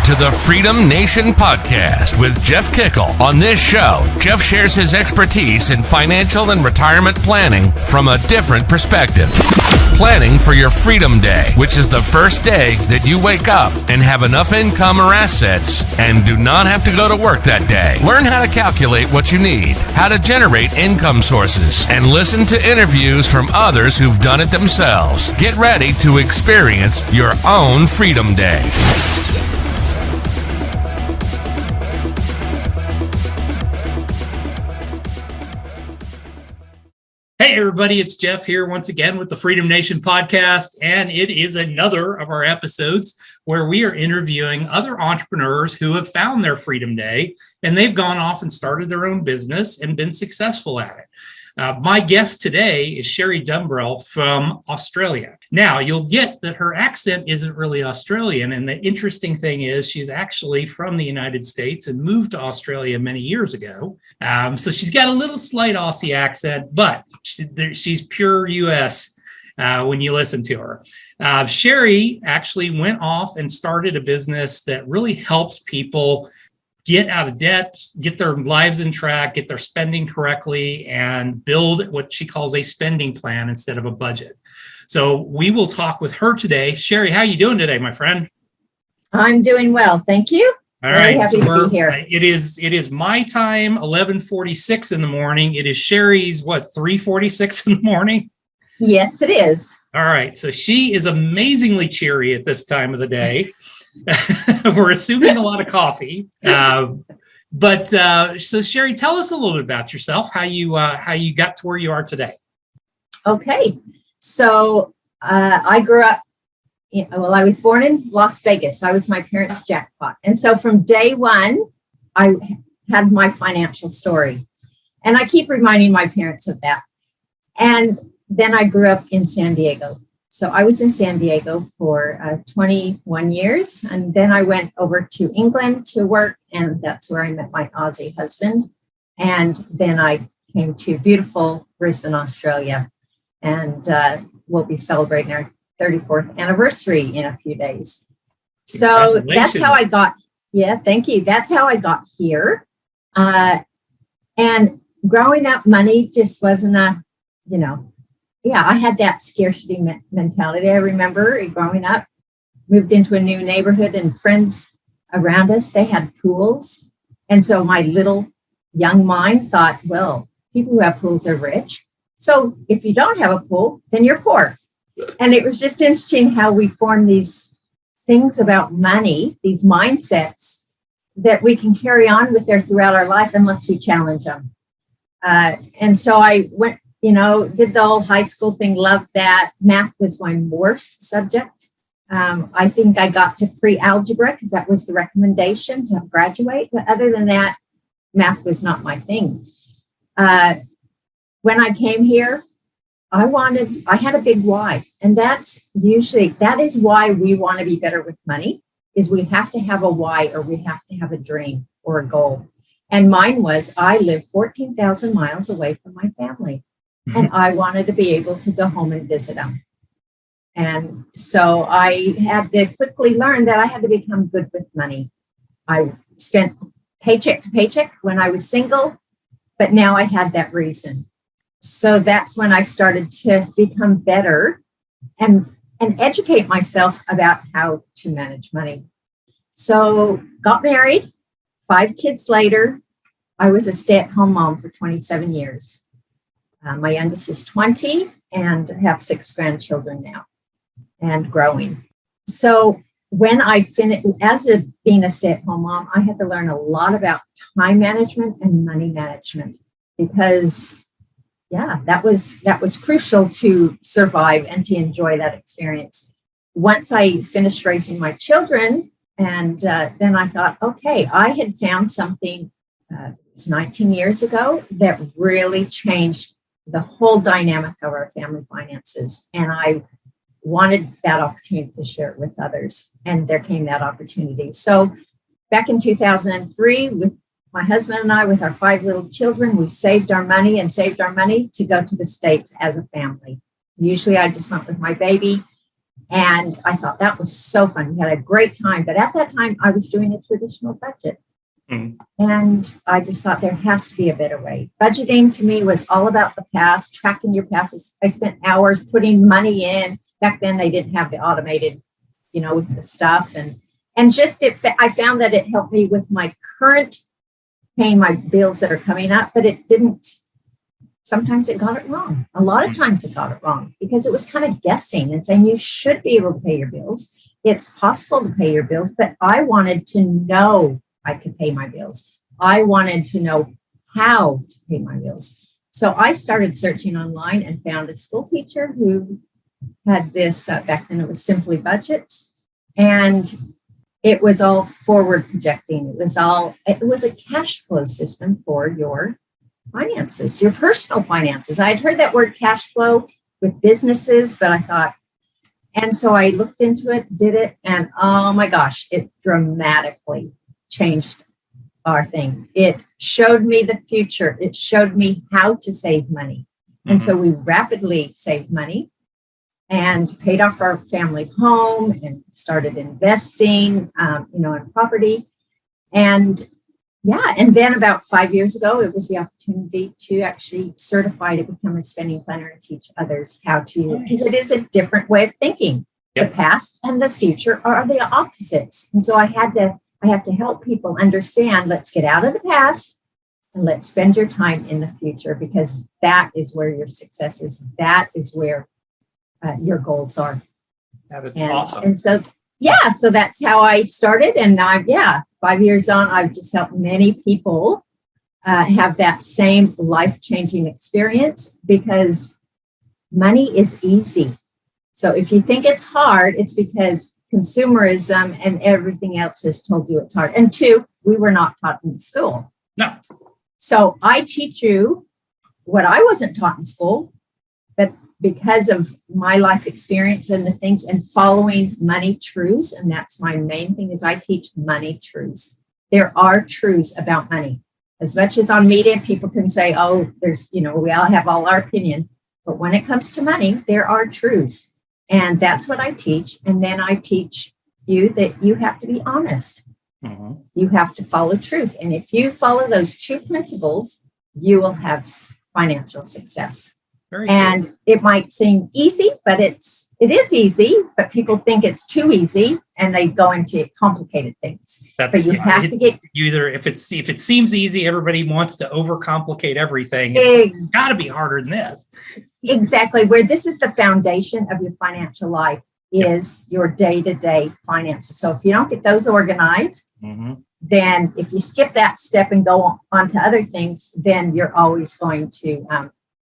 to the Freedom Nation podcast with Jeff Kikel. On this show, Jeff shares his expertise in financial and retirement planning from a different perspective. Planning for your Freedom Day, which is the first day that you wake up and have enough income or assets and do not have to go to work that day. Learn how to calculate what you need, how to generate income sources, and listen to interviews from others who've done it themselves. Get ready to experience your own Freedom Day. Hey everybody, it's Jeff here once again with the Freedom Nation podcast, and it is another of our episodes where we are interviewing other entrepreneurs who have found their Freedom Day, and they've gone off and started their own business and been successful at it. My guest today is Sherri Dumbrell from Australia. Now, you'll get that her accent isn't really Australian, and the interesting thing is she's actually from the United States and moved to Australia many years ago. So she's got a little slight Aussie accent, but she's pure U.S. When you listen to her. Sherri actually went off and started a business that really helps people get out of debt, get their lives in track, get their spending correctly, and build what she calls a spending plan instead of a budget. So we will talk with her today. Sherri, how are you doing today, my friend? I'm doing well, thank you. All right, very happy to be here. It is my time, 11:46 in the morning. It is Sherri's, 3:46 in the morning? Yes, it is. All right, so she is amazingly cheery at this time of the day. We're assuming a lot of coffee, but so Sherri, tell us a little bit about yourself, how you got to where you are today. Okay, so I grew up. I was born in Las Vegas. I was my parents' jackpot, and so from day one, I had my financial story, and I keep reminding my parents of that. And then I grew up in San Diego. So I was in San Diego for 21 years, and then I went over to England to work, and that's where I met my Aussie husband. And then I came to beautiful Brisbane, Australia, and we'll be celebrating our 34th anniversary in a few days. So that's how I got, thank you. That's how I got here. And growing up, money just wasn't I had that scarcity mentality. I remember growing up, moved into a new neighborhood, and friends around us, they had pools. And so my little young mind thought, well, people who have pools are rich. So if you don't have a pool, then you're poor. And it was just interesting how we form these things about money, these mindsets that we can carry on with there throughout our life unless we challenge them. And so I went, did the whole high school thing, loved that. Math was my worst subject. I think I got to pre-algebra because that was the recommendation to graduate. But other than that, math was not my thing. When I came here, I had a big why. And that is why we want to be better with money, is we have to have a why, or we have to have a dream or a goal. And mine was, I live 14,000 miles away from my family. And I wanted to be able to go home and visit them. And so I had to quickly learn that I had to become good with money. I spent paycheck to paycheck when I was single, but now I had that reason. So that's when I started to become better and educate myself about how to manage money. So got married, 5 kids later. I was a stay-at-home mom for 27 years. My youngest is 20 and have 6 grandchildren now and growing. So when I finished, being a stay-at-home mom, I had to learn a lot about time management and money management because, that was crucial to survive and to enjoy that experience. Once I finished raising my children, and then I thought, okay, I had found something, it's 19 years ago, that really changed the whole dynamic of our family finances. And I wanted that opportunity to share it with others. And there came that opportunity. So back in 2003, with my husband and I, with our 5 little children, we saved our money to go to the States as a family. Usually I just went with my baby. And I thought that was so fun. We had a great time. But at that time, I was doing a traditional budget. Mm. And I just thought there has to be a better way. Budgeting to me was all about the past, tracking your past. I spent hours putting money in. Back then, they didn't have the automated, the stuff. And just I found that it helped me with my current paying my bills that are coming up, but it didn't. Sometimes it got it wrong. A lot of times it got it wrong because it was kind of guessing and saying you should be able to pay your bills. It's possible to pay your bills, but I wanted to know I could pay my bills. I wanted to know how to pay my bills. So I started searching online and found a school teacher who had this, back then it was Simply Budgets. And it was all forward projecting. It was a cash flow system for your finances, your personal finances. I'd heard that word cash flow with businesses, but I thought, and so I looked into it, did it, and oh my gosh, it dramatically changed our thing. It showed me the future. It showed me how to save money. And so we rapidly saved money and paid off our family home and started investing, in property. And and then about 5 years ago, it was the opportunity to actually certify to become a spending planner and teach others how to, because it is a different way of thinking. Yep. The past and the future are the opposites. And so I have to help people understand, let's get out of the past and let's spend your time in the future, because that is where your success is. That is where your goals are. That is awesome. And so, so that's how I started. And now, 5 years on, I've just helped many people have that same life-changing experience, because money is easy. So if you think it's hard, it's because consumerism and everything else has told you it's hard. And two, we were not taught in school. No. So I teach you what I wasn't taught in school, but because of my life experience and the things and following money truths, and that's my main thing, is I teach money truths. There are truths about money. As much as on media, people can say, oh, there's, we all have all our opinions. But when it comes to money, there are truths. And that's what I teach. And then I teach you that you have to be honest. Mm-hmm. You have to follow truth. And if you follow those two principles, you will have financial success. And it might seem easy, but it is easy, but people think it's too easy and they go into complicated things. But you have to get if it seems easy, everybody wants to overcomplicate everything. It's got to be harder than this. Exactly. Where this is the foundation of your financial life is your day-to-day finances. So if you don't get those organized, then if you skip that step and go on to other things, then you're always going to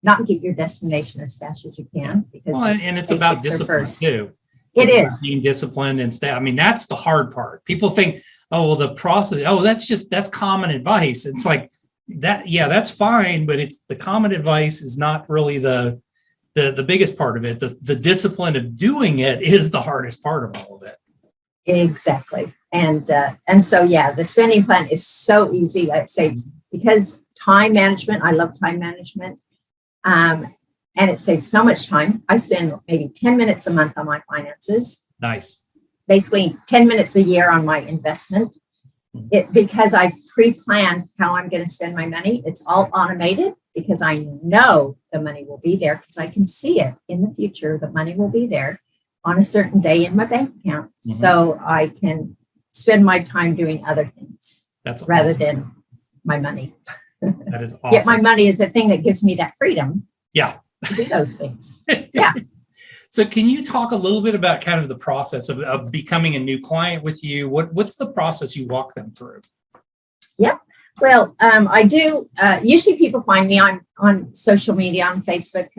not get your destination as fast as you can. Because and it's about discipline too. It is being disciplined and stay. I mean, that's the hard part. People think, oh, well, the process. Oh, that's common advice. It's like that. Yeah, that's fine, but it's the common advice is not really the biggest part of it. The discipline of doing it is the hardest part of all of it. Exactly. And so the spending plan is so easy. I'd say because time management. I love time management. And it saves so much time. I spend maybe 10 minutes a month on my finances. Nice. Basically 10 minutes a year on my investment. Because I've pre-planned how I'm going to spend my money. It's all automated because I know the money will be there, because I can see it in the future. The money will be there on a certain day in my bank account. So I can spend my time doing other things rather than my money. That is awesome. Yet my money is the thing that gives me that freedom. Yeah. To do those things. Yeah. So can you talk a little bit about kind of the process of becoming a new client with you? What's the process you walk them through? Yep. Well, I do. Usually people find me on social media, on Facebook,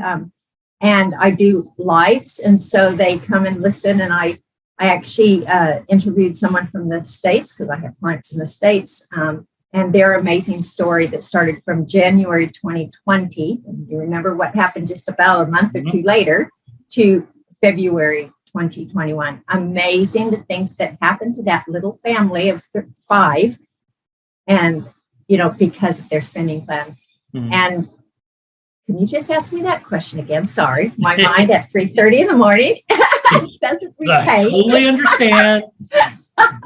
and I do lives. And so they come and listen. And I actually interviewed someone from the States, because I have clients in the States, and their amazing story that started from January 2020. And you remember what happened just about a month or two later, to February 2021. Amazing the things that happened to that little family of 5, and because of their spending plan. And can you just ask me that question again? Sorry, my mind at 3:30 in the morning. doesn't I retain. totally understand.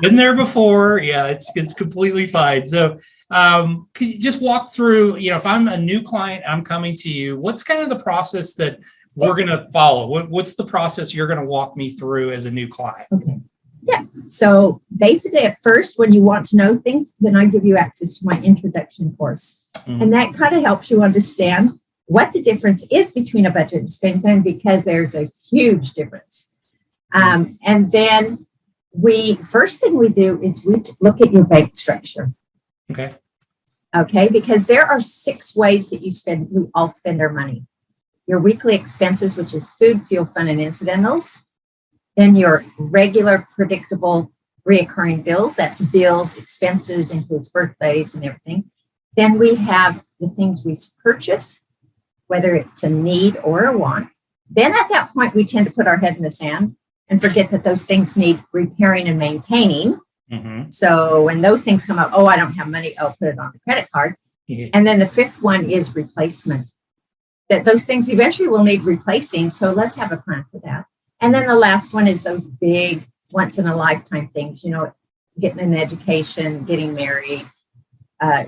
Been there before. Yeah, it's completely fine. So can you just walk through, if I'm a new client, I'm coming to you, what's kind of the process that we're going to follow? What's the process you're going to walk me through as a new client? Okay. Yeah. So basically, at first, when you want to know things, then I give you access to my introduction course. Mm-hmm. And that kind of helps you understand what the difference is between a budget and spending plan, because there's a huge difference. And then first thing we do is we look at your bank structure. Okay. Because there are 6 ways that we all spend our money. Your weekly expenses, which is food, fuel, fun, and incidentals. Then your regular, predictable, reoccurring bills. That's bills, expenses, includes birthdays and everything. Then we have the things we purchase, whether it's a need or a want. Then at that point, we tend to put our head in the sand and forget that those things need repairing and maintaining. Mm-hmm. So when those things come up, I don't have money, I'll put it on the credit card. Yeah. And then the 5th one is replacement. That those things eventually will need replacing. So let's have a plan for that. And then the last one is those big once in a lifetime things, getting an education, getting married,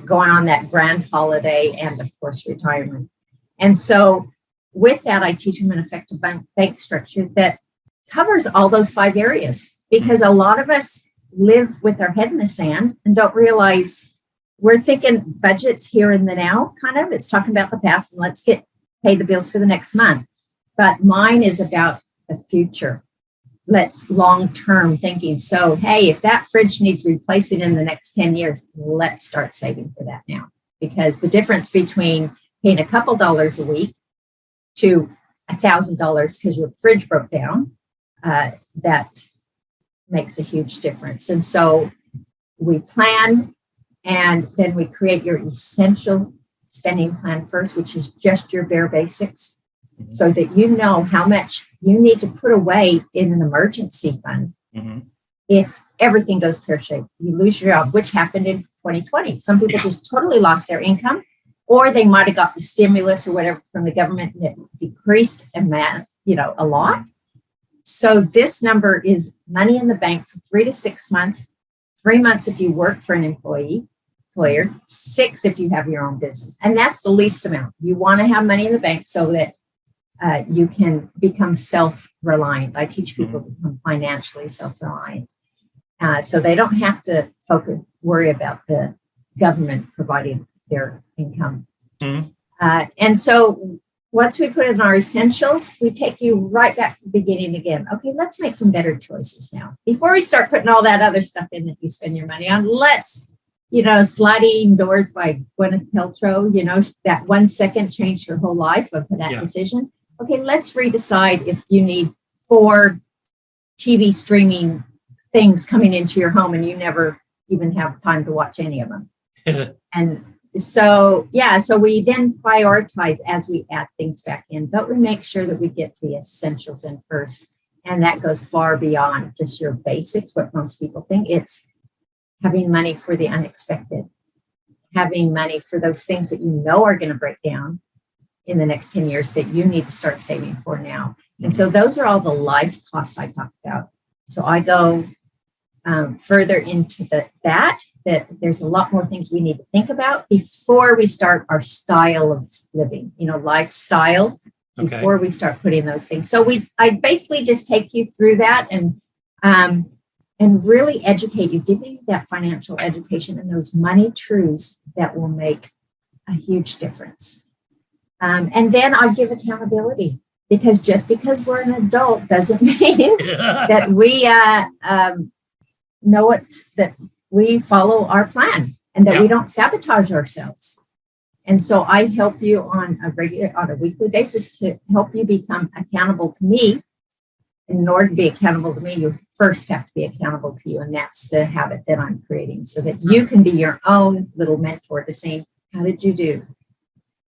going on that grand holiday, and of course, retirement. And so with that, I teach them an effective bank structure that covers all those 5 areas, because a lot of us live with our head in the sand and don't realize we're thinking budgets here and the now, kind of. It's talking about the past and let's pay the bills for the next month. But mine is about the future. Let's long-term thinking. So, hey, if that fridge needs replacing in the next 10 years, let's start saving for that now. Because the difference between paying a couple dollars a week to $1,000 because your fridge broke down, that makes a huge difference. And so we plan, and then we create your essential spending plan first, which is just your bare basics, so that you know how much you need to put away in an emergency fund. Mm-hmm. If everything goes pear-shaped, you lose your job, which happened in 2020. Some people just totally lost their income, or they might have got the stimulus or whatever from the government that decreased a lot. So this number is money in the bank for 3 to 6 months, 3 months if you work for an employer, 6 if you have your own business. And that's the least amount. You want to have money in the bank so that you can become self-reliant. I teach people to become financially self-reliant. So they don't have to worry about the government providing their income. Mm-hmm. And so once we put in our essentials, we take you right back to the beginning again. Okay, let's make some better choices now. Before we start putting all that other stuff in that you spend your money on, let's, Sliding Doors by Gwyneth Paltrow, that 1 second changed your whole life of that decision. Okay, let's redecide if you need 4 TV streaming things coming into your home and you never even have time to watch any of them. And so we then prioritize as we add things back in, but we make sure that we get the essentials in first. And that goes far beyond just your basics, what most people think. It's having money for the unexpected, having money for those things that you know are going to break down in the next 10 years that you need to start saving for now. And so those are all the life costs I talked about. So I go further into that there's a lot more things we need to think about before we start our style of living, lifestyle, before we start putting those things. So I basically just take you through that and really educate you, give you that financial education and those money truths that will make a huge difference. And then I give accountability, because just because we're an adult doesn't mean that we know it, that we follow our plan and that we don't sabotage ourselves. And so I help you on a weekly basis to help you become accountable to me. And in order to be accountable to me, you first have to be accountable to you. And that's the habit that I'm creating, so that you can be your own little mentor to say, how did you do?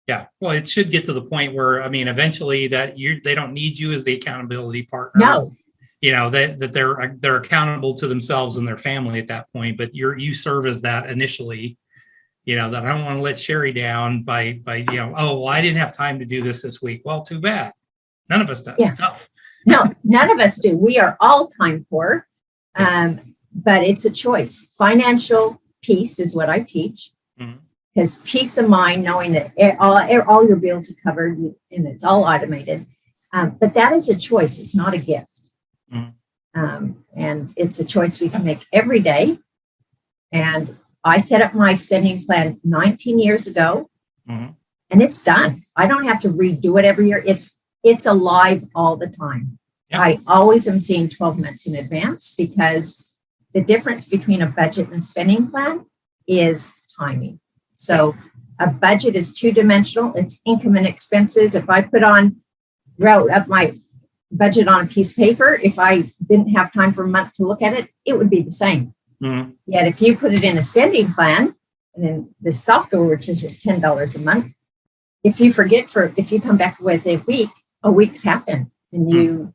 Yeah. Well, it should get to the point where, eventually they don't need you as the accountability partner. No. That they're accountable to themselves and their family at that point, but you serve as that initially, that I don't want to let Sherri down by I didn't have time to do this week. Well, too bad. None of us does. Yeah. Tough. No, none of us do. We are all time poor, but it's a choice. Financial peace is what I teach, because peace of mind, knowing that all your bills are covered and it's all automated. But that is a choice. It's not a gift. And it's a choice we can make every day. And I set up my spending plan 19 years ago, and it's done. I don't have to redo it every year. It's alive all the time. Yep. I always am seeing 12 months in advance, because the difference between a budget and a spending plan is timing. So a budget is two-dimensional. It's income and expenses. If I wrote up my budget on a piece of paper, if I didn't have time for a month to look at it, it would be the same. Yet if you put it in a spending plan, and in the software, which is just $10 a month, if you come back with a week's happened, and you,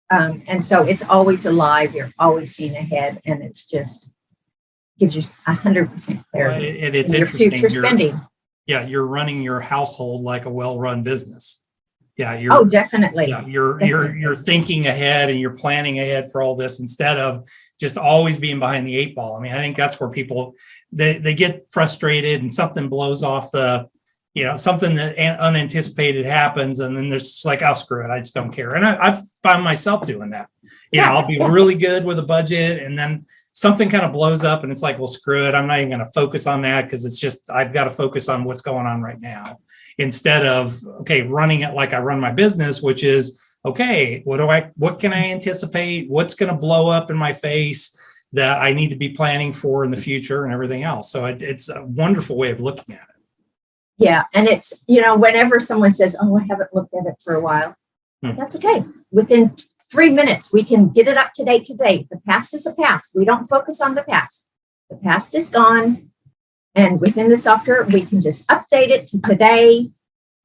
and so it's always alive. You're always seeing ahead, and it's just gives you 100% clarity it's in your future spending. You're running your household like a well-run business. Definitely. You're thinking ahead, and you're planning ahead for all this, instead of just always being behind the eight ball. I mean, I think that's where people, they get frustrated, and something blows off something that unanticipated happens. And then there's like, oh, screw it, I just don't care. And I've found myself doing that. I'll be really good with a budget, and then something kind of blows up, and it's like, well, screw it. I'm not even going to focus on that, because it's just, I've got to focus on what's going on right now, instead of, running it like I run my business, which is, what can I anticipate? What's going to blow up in my face that I need to be planning for in the future, and everything else. So it's a wonderful way of looking at it. Yeah. And it's, whenever someone says, oh, I haven't looked at it for a while, that's okay. Within 3 minutes, we can get it up to date today. The past is the past. We don't focus on the past. The past is gone. And within the software, we can just update it to today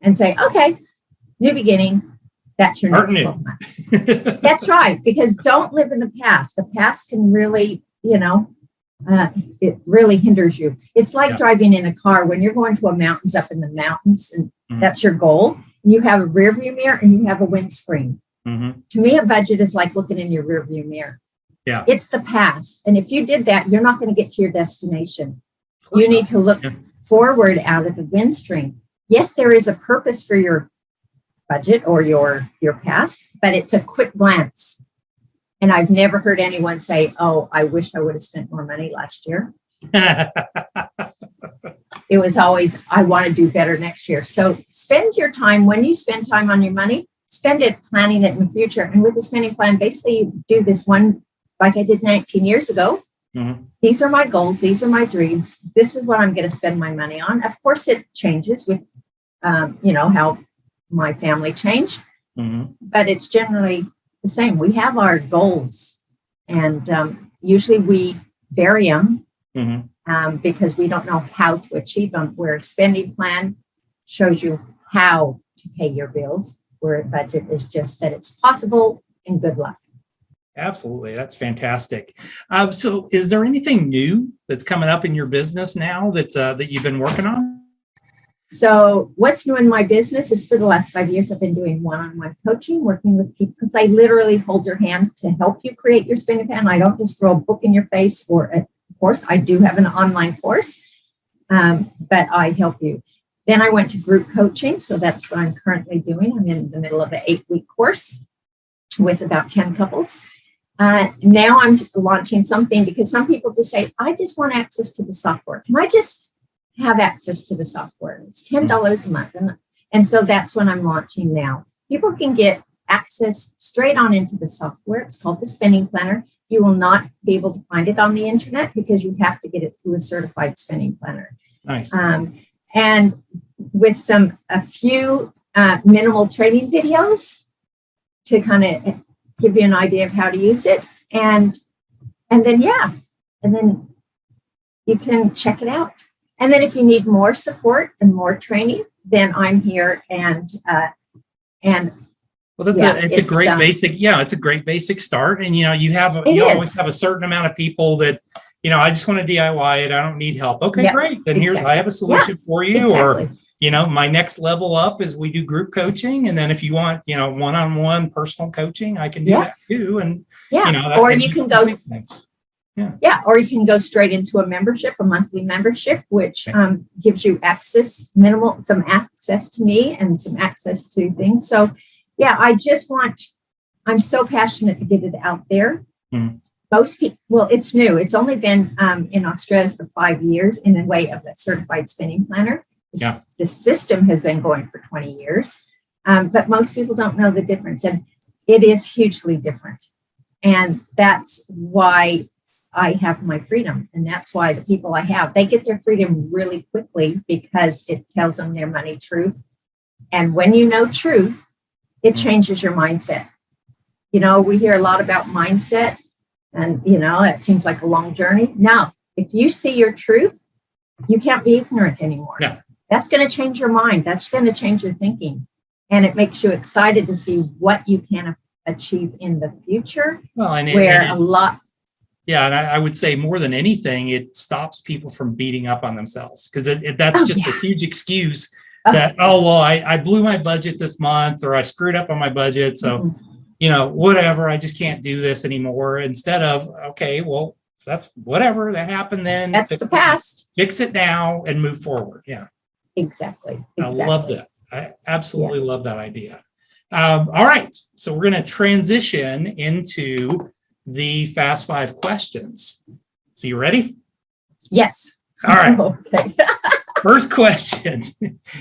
and say, okay, new beginning. That's your next 12 months. That's right. Because don't live in the past. The past can really, it really hinders you. It's like driving in a car when you're going to a mountains up in the mountains, and that's your goal. And you have a rear view mirror and you have a windscreen. To me, a budget is like looking in your rear view mirror. Yeah. It's the past. And if you did that, you're not going to get to your destination. You need to look forward out of the windscreen. Yes, there is a purpose for your budget or your past, but it's a quick glance. And I've never heard anyone say, oh, I wish I would have spent more money last year. It was always, I want to do better next year. So spend your time. When you spend time on your money, spend it planning it in the future. And with the spending plan, basically you do this one, like I did 19 years ago. These are my goals. These are my dreams. This is what I'm going to spend my money on. Of course, it changes with, how my family changed, but it's generally the same. We have our goals, and usually we bury them because we don't know how to achieve them, where a spending plan shows you how to pay your bills, where a budget is just that it's possible, and good luck. Absolutely. That's fantastic. So is there anything new that's coming up in your business now that you've been working on? So what's new in my business is, for the last 5 years, I've been doing one-on-one coaching, working with people, because I literally hold your hand to help you create your spending plan. I don't just throw a book in your face or a course. I do have an online course, but I help you. Then I went to group coaching. So that's what I'm currently doing. I'm in the middle of an 8-week course with about 10 couples. Now I'm launching something, because some people just say, I just want access to the software. Can I just have access to the software? It's $10 a month. And so that's what I'm launching now. People can get access straight on into the software. It's called the Spending Planner. You will not be able to find it on the internet, because you have to get it through a certified spending planner. Nice. And with a few minimal training videos to kind of give you an idea of how to use it. And then you can check it out. And then if you need more support and more training, then I'm here. It's a great basic start. And, you always have a certain amount of people that, I just want to DIY it. I don't need help. Okay, great. Then I have a solution for you. Exactly. my next level up is we do group coaching. And then if you want, one-on-one personal coaching, I can do that too. And, or you can go, or you can go straight into a monthly membership, which gives you some access to me and some access to things. So I'm so passionate to get it out there. Most people, it's new. It's only been in Australia for 5 years in the way of a certified spending planner. The system has been going for 20 years, but most people don't know the difference, and it is hugely different. And that's why I have my freedom, and that's why the people I have, they get their freedom really quickly because it tells them their money truth. And when you know truth, it changes your mindset. We hear a lot about mindset, and it seems like a long journey. Now, if you see your truth, you can't be ignorant anymore. Yeah. That's going to change your mind. That's going to change your thinking. And it makes you excited to see what you can achieve in the future. Well, and yeah, and I would say more than anything, it stops people from beating up on themselves, because that's just a huge excuse that, I blew my budget this month, or I screwed up on my budget. So, whatever, I just can't do this anymore. Instead of, okay, well, that's whatever that happened then. That's the past. Fix it now and move forward. Yeah. Exactly. I love that. I absolutely love that idea. All right. So we're going to transition into the Fast 5 questions. So you ready? Yes. All right. Okay. First question.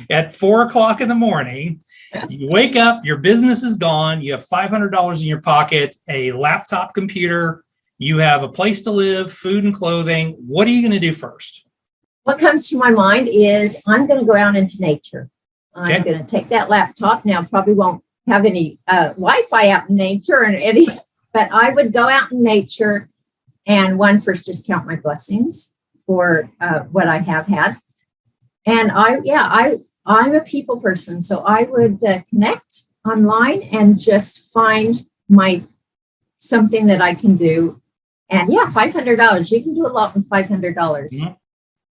At 4:00 in the morning, you wake up, your business is gone, you have $500 in your pocket, a laptop computer, you have a place to live, food and clothing. What are you going to do first? What comes to my mind is I'm going to go out into nature. I'm going to take that laptop. Now, probably won't have any Wi-Fi out in nature but I would go out in nature and first just count my blessings for what I have had. And I'm a people person. So I would connect online and just find something that I can do. And $500, you can do a lot with $500. Mm-hmm.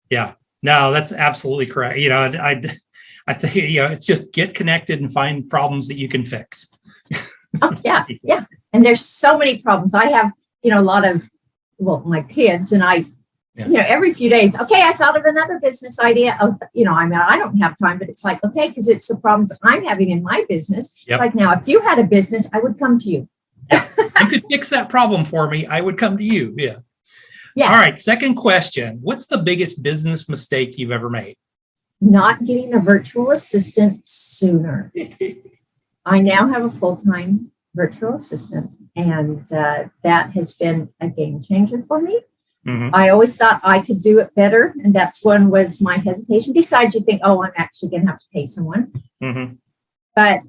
Yeah, no, that's absolutely correct. I think, it's just get connected and find problems that you can fix. Yeah. And there's so many problems. I have, a lot of, my kids and I, every few days, okay, I thought of another business idea. I don't have time, but it's like, okay, because it's the problems I'm having in my business. Yep. It's like, now, if you had a business, I would come to you. You could fix that problem for me. I would come to you. Yeah. Yes. All right. Second question. What's the biggest business mistake you've ever made? Not getting a virtual assistant sooner. I now have a full-time virtual assistant, and that has been a game changer for me. Mm-hmm. I always thought I could do it better, and that's one was my hesitation. Besides, you think, I'm actually going to have to pay someone. Mm-hmm. But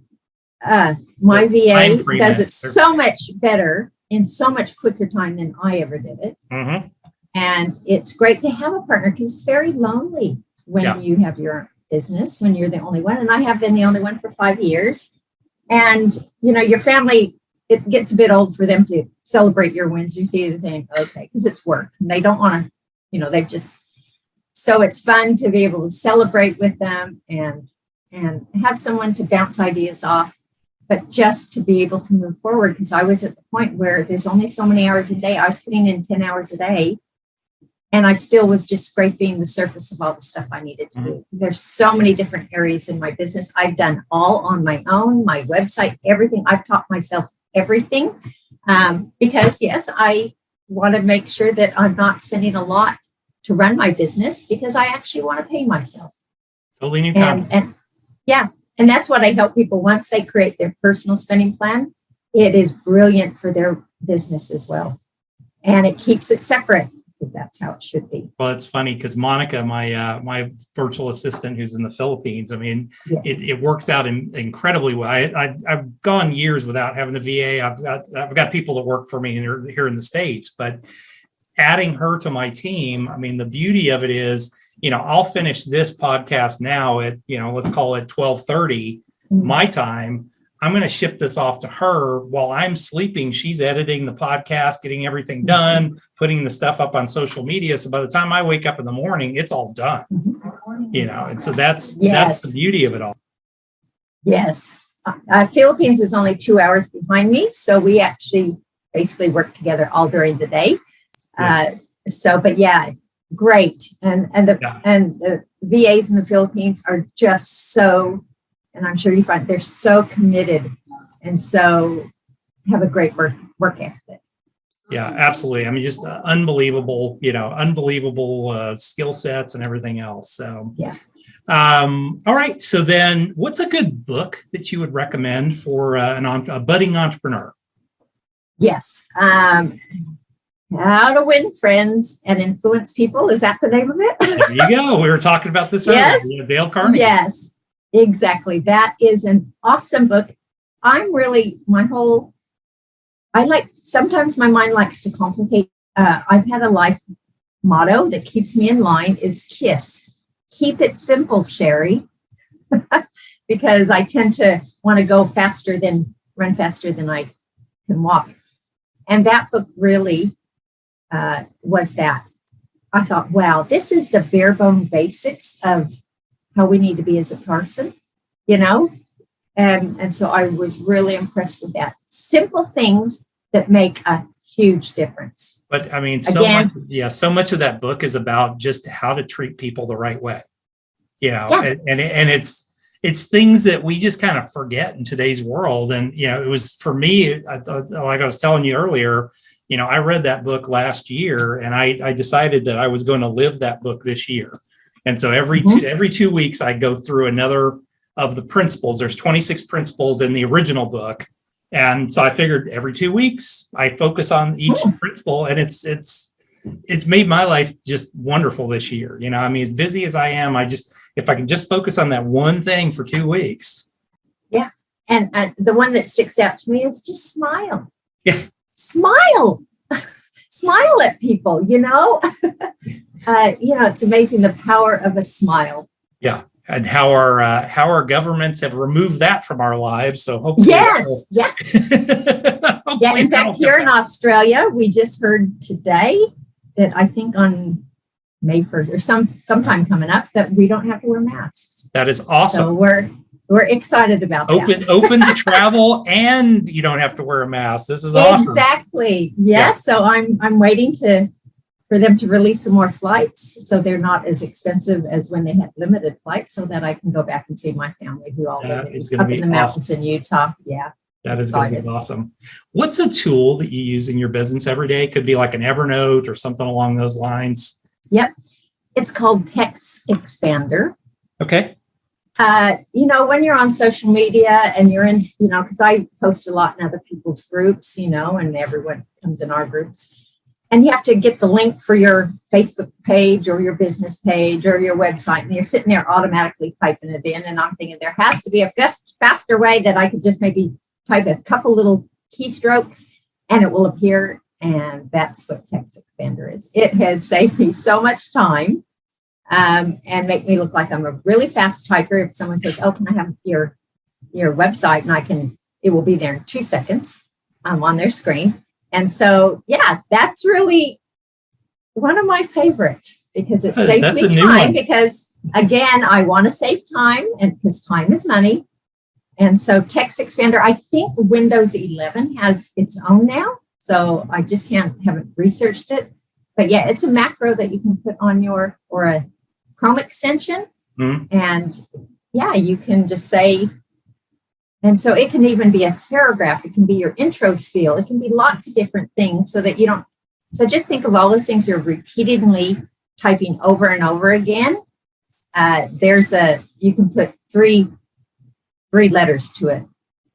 my VA does it so much better in so much quicker time than I ever did it. Mm-hmm. And it's great to have a partner, because it's very lonely when you have your business, when you're the only one. And I have been the only one for 5 years. And, your family, it gets a bit old for them to celebrate your wins. You see the thing, okay, because it's work. And they don't want to, so it's fun to be able to celebrate with them and have someone to bounce ideas off, but just to be able to move forward. Because I was at the point where there's only so many hours a day. I was putting in 10 hours a day, and I still was just scraping the surface of all the stuff I needed to do. There's so many different areas in my business. I've done all on my own, my website, everything. I've taught myself everything because, yes, I want to make sure that I'm not spending a lot to run my business, because I actually want to pay myself. Totally new concept. And that's what I help people. Once they create their personal spending plan, it is brilliant for their business as well. And it keeps it separate, because that's how it should be. Well, it's funny because Monica, my virtual assistant who's in the Philippines, it works out incredibly well. I've gone years without having the VA. I've got people that work for me here in the States, but adding her to my team, the beauty of it is, I'll finish this podcast now at, let's call it 12:30 my time. I'm going to ship this off to her while I'm sleeping. She's editing the podcast, getting everything done, putting the stuff up on social media. So by the time I wake up in the morning, it's all done. And so that's Yes. the beauty of it all. Yes. Philippines is only 2 hours behind me. So we actually basically work together all during the day. Yeah. But yeah, great. And the VAs in the Philippines are just so, and I'm sure you find they're so committed and so have a great work ethic. Yeah, absolutely. I mean, just unbelievable skill sets and everything else. So, yeah. All right. So then what's a good book that you would recommend for a budding entrepreneur? Yes. How to Win Friends and Influence People. Is that the name of it? There you go. We were talking about this Yes. earlier. Dale Carnegie. Yes, exactly. That is an awesome book. Sometimes my mind likes to complicate. I've had a life motto that keeps me in line. It's KISS. Keep it simple, Sherri, because I tend to want to run faster than I can walk. And that book really was that. I thought, wow, this is the bare bone basics of how we need to be as a person, And so I was really impressed with that. Simple things that make a huge difference. But I mean, so much of that book is about just how to treat people the right way, and it's things that we just kind of forget in today's world. And, it was for me, like I was telling you earlier, I read that book last year and I decided that I was going to live that book this year. And so every 2 weeks I go through another of the principles. There's 26 principles in the original book. And so I figured every 2 weeks I focus on each principle, and it's made my life just wonderful this year. I mean, as busy as I am, if I can just focus on that one thing for 2 weeks. Yeah. And the one that sticks out to me is just smile. Yeah. Smile. Smile at people, it's amazing the power of a smile. Yeah. And how our governments have removed that from our lives. So hopefully, yes, yeah. In fact, here in Australia, we just heard today that I think on May 1st or sometime coming up that we don't have to wear masks. That is awesome. So we're excited about that. Open to travel, and you don't have to wear a mask. This is awesome. Exactly. Yes. Yeah. So I'm waiting for them to release some more flights so they're not as expensive as when they had limited flights, so that I can go back and see my family who all live up in the mountains in Utah. Yeah. That is going to be awesome. What's a tool that you use in your business every day? Could be like an Evernote or something along those lines. Yep. It's called Text Expander. Okay. When you're on social media and you're in, because I post a lot in other people's groups, and everyone comes in our groups. And you have to get the link for your Facebook page or your business page or your website. And you're sitting there automatically typing it in. And I'm thinking there has to be a faster way that I could just maybe type a couple little keystrokes and it will appear. And that's what Text Expander is. It has saved me so much time and make me look like I'm a really fast typer. If someone says, oh, can I have your website? And it will be there in 2 seconds on their screen. And so, yeah, that's really one of my favorite because it saves me time because, again, I want to save time and because time is money. And so Text Expander, I think Windows 11 has its own now. So I just haven't researched it. But yeah, it's a macro that you can put on or a Chrome extension. Mm-hmm. And yeah, you can just say, and so it can even be a paragraph. It can be your intro spiel. It can be lots of different things so that you don't. So just think of all those things you're repeatedly typing over and over again. You can put three letters to it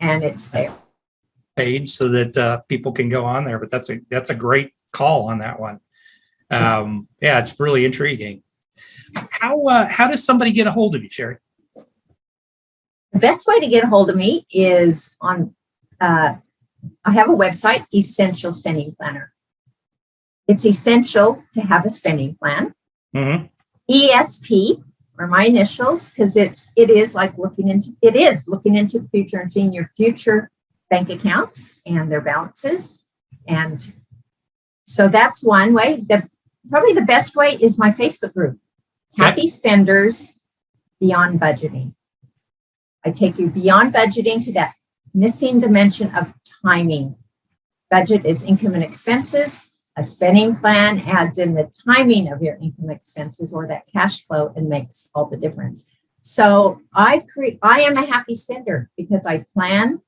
and it's there. Page so that people can go on there. But that's a great call on that one. Yeah, it's really intriguing. How does somebody get a hold of you, Sherri? The best way to get a hold of me is on, I have a website, Essential Spending Planner. It's essential to have a spending plan. Mm-hmm. ESP are my initials because it is looking into the future and seeing your future bank accounts and their balances. And so that's one way. Probably the best way is my Facebook group, Happy Spenders beyond budgeting. I take you beyond budgeting to that missing dimension of timing. Budget is income and expenses. A spending plan adds in the timing of your income expenses or that cash flow and makes all the difference. So I am a happy spender because I plan,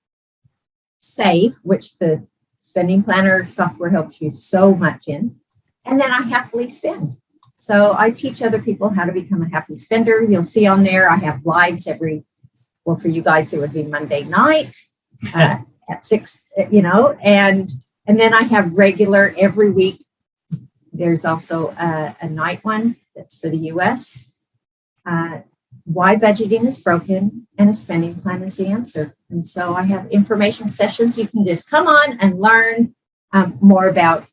save, which the spending planner software helps you so much in, and then I happily spend. So I teach other people how to become a happy spender. You'll see on there, I have lives for you guys, it would be Monday night at 6, and then I have regular every week. There's also a night one that's for the US. Why budgeting is broken and a spending plan is the answer. And so I have information sessions. You can just come on and learn more about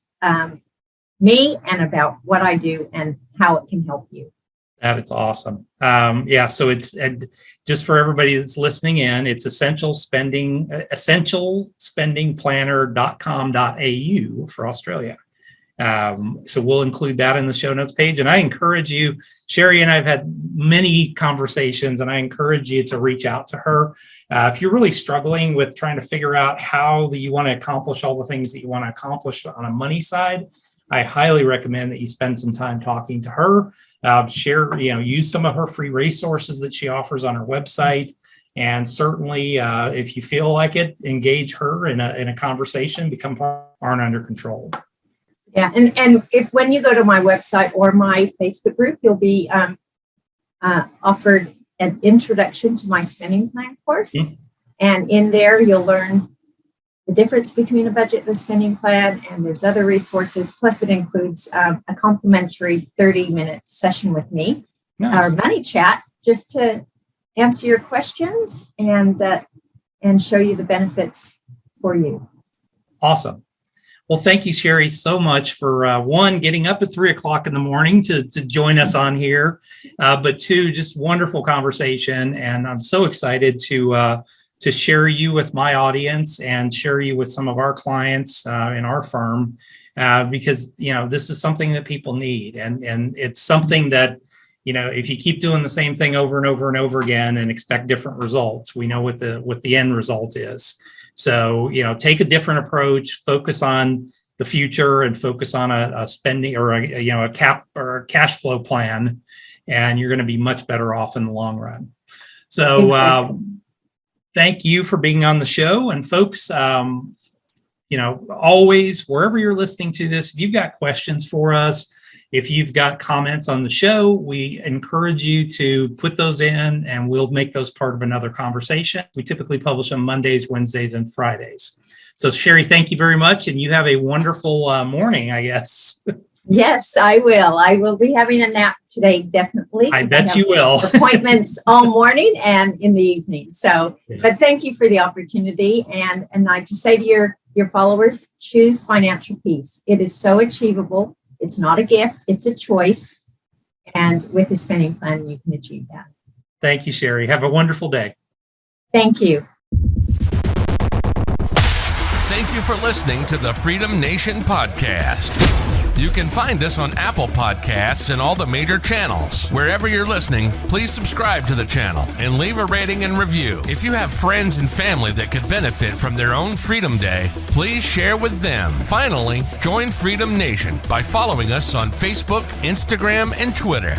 me and about what I do and how it can help you. That is awesome. So it's just for everybody that's listening in, it's essentialspendingplanner.com.au for Australia. So we'll include that in the show notes page. And I encourage you, Sherri and I have had many conversations, and I encourage you to reach out to her. If you're really struggling with trying to figure out how you want to accomplish all the things that you want to accomplish on a money side, I highly recommend that you spend some time talking to her. Use some of her free resources that she offers on her website. And certainly, if you feel like it, engage her in a conversation, become part of Aren't Under Control. Yeah, and if when you go to my website or my Facebook group, you'll be offered an introduction to my spending plan course. Mm-hmm. And in there, you'll learn the difference between a budget and a spending plan, and there's other resources. Plus, it includes a complimentary 30-minute session with me, our money chat, just to answer your questions and show you the benefits for you. Awesome. Well, thank you, Sherri, so much for getting up at 3:00 in the morning to join us on here, but two, just wonderful conversation, and I'm so excited to share you with my audience and share you with some of our clients in our firm, because, this is something that people need. And it's something that, if you keep doing the same thing over and over and over again and expect different results, we know what the end result is. So, take a different approach, focus on the future and focus on a spending or a cap or a cash flow plan, and you're going to be much better off in the long run. So, exactly. Thank you for being on the show. And folks, always, wherever you're listening to this, if you've got questions for us, if you've got comments on the show, we encourage you to put those in and we'll make those part of another conversation. We typically publish on Mondays, Wednesdays, and Fridays. So Sherri, thank you very much. And you have a wonderful morning, I guess. Yes, I will. I will be having a nap today, definitely. I bet you will. Appointments all morning and in the evening. So, but thank you for the opportunity. And I just say to your followers, choose financial peace. It is so achievable. It's not a gift. It's a choice. And with a spending plan, you can achieve that. Thank you, Sherri. Have a wonderful day. Thank you. Thank you for listening to the Freedom Nation podcast. You can find us on Apple Podcasts and all the major channels. Wherever you're listening, please subscribe to the channel and leave a rating and review. If you have friends and family that could benefit from their own Freedom Day, please share with them. Finally, join Freedom Nation by following us on Facebook, Instagram, and Twitter.